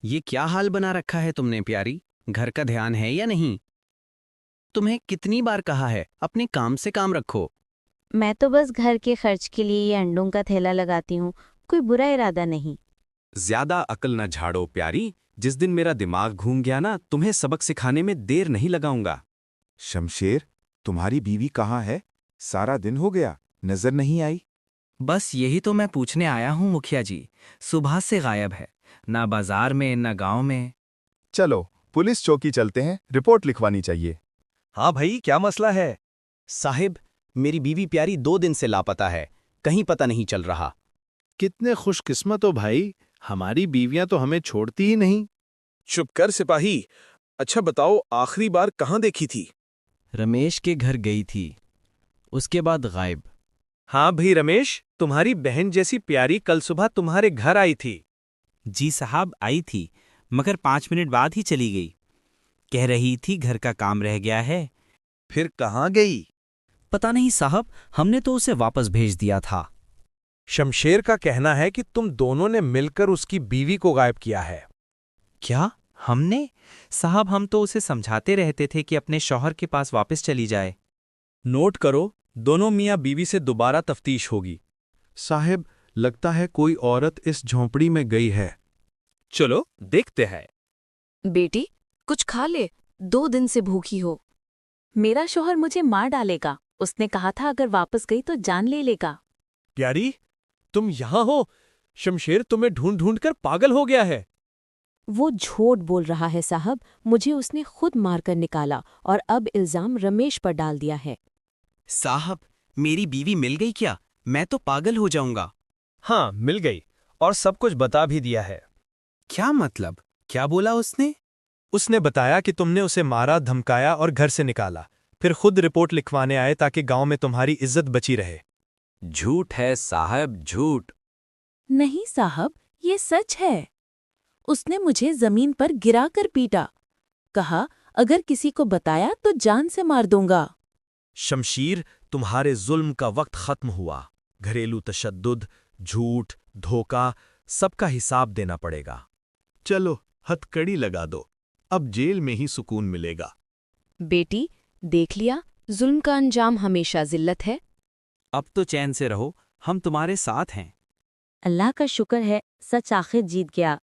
ये क्या हाल बना रखा है तुमने प्यारी? घर का ध्यान है या नहीं? तुम्हें कितनी बार कहा है अपने काम से काम रखो। मैं तो बस घर के खर्च के लिए ये अंडों का थैला लगाती हूँ, कोई बुरा इरादा नहीं। ज्यादा अकल न झाड़ो प्यारी। जिस दिन मेरा दिमाग घूम गया ना, तुम्हें सबक सिखाने में देर नहीं लगाऊंगा। शमशेर, तुम्हारी बीवी कहाँ है? सारा दिन हो गया, नजर नहीं आई। बस यही तो मैं पूछने आया हूँ मुखिया जी। सुबह से गायब है, ना बाजार में ना गांव में। चलो पुलिस चौकी चलते हैं, रिपोर्ट लिखवानी चाहिए। हाँ भाई, क्या मसला है? साहिब, मेरी बीवी प्यारी 2 दिन से लापता है, कहीं पता नहीं चल रहा। कितने खुशकिस्मत हो भाई, हमारी बीवियां तो हमें छोड़ती ही नहीं। चुप कर सिपाही। अच्छा बताओ, आखिरी बार कहाँ देखी थी? रमेश के घर गई थी, उसके बाद गायब। हाँ भाई रमेश, तुम्हारी बहन जैसी प्यारी कल सुबह तुम्हारे घर आई थी। जी साहब, आई थी, मगर 5 मिनट बाद ही चली गई। कह रही थी घर का काम रह गया है। फिर कहाँ गई? पता नहीं साहब, हमने तो उसे वापस भेज दिया था। शमशेर का कहना है कि तुम दोनों ने मिलकर उसकी बीवी को गायब किया है। क्या हमने? साहब, हम तो उसे समझाते रहते थे कि अपने शौहर के पास वापस चली जाए। नोट करो, दोनों मियाँ बीवी से दोबारा तफ्तीश होगी। साहिब, लगता है कोई औरत इस झोंपड़ी में गई है। चलो देखते हैं। बेटी, कुछ खा ले, 2 दिन से भूखी हो। मेरा शौहर मुझे मार डालेगा, उसने कहा था अगर वापस गई तो जान ले लेगा। प्यारी, तुम यहाँ हो? शमशेर तुम्हें ढूंढ ढूंढ कर पागल हो गया है। वो झूठ बोल रहा है साहब, मुझे उसने खुद मारकर निकाला और अब इल्जाम रमेश पर डाल दिया है। साहब, मेरी बीवी मिल गई क्या? मैं तो पागल हो जाऊंगा। हाँ, मिल गई और सब कुछ बता भी दिया है। क्या मतलब? क्या बोला उसने? उसने बताया कि तुमने उसे मारा, धमकाया और घर से निकाला, फिर खुद रिपोर्ट लिखवाने आए ताकि गांव में तुम्हारी इज्जत बची रहे। झूठ है साहब, झूठ। नहीं साहब, ये सच है। उसने मुझे जमीन पर गिराकर पीटा, कहा अगर किसी को बताया तो जान से मार दूंगा। शमशीर, तुम्हारे जुल्म का वक्त खत्म हुआ। घरेलू तशद्दुद, झूठ, धोखा, सबका हिसाब देना पड़ेगा। चलो हथकड़ी लगा दो, अब जेल में ही सुकून मिलेगा। बेटी, देख लिया, जुल्म का अंजाम हमेशा जिल्लत है। अब तो चैन से रहो, हम तुम्हारे साथ हैं। अल्लाह का शुक्र है, सच आखिर जीत गया।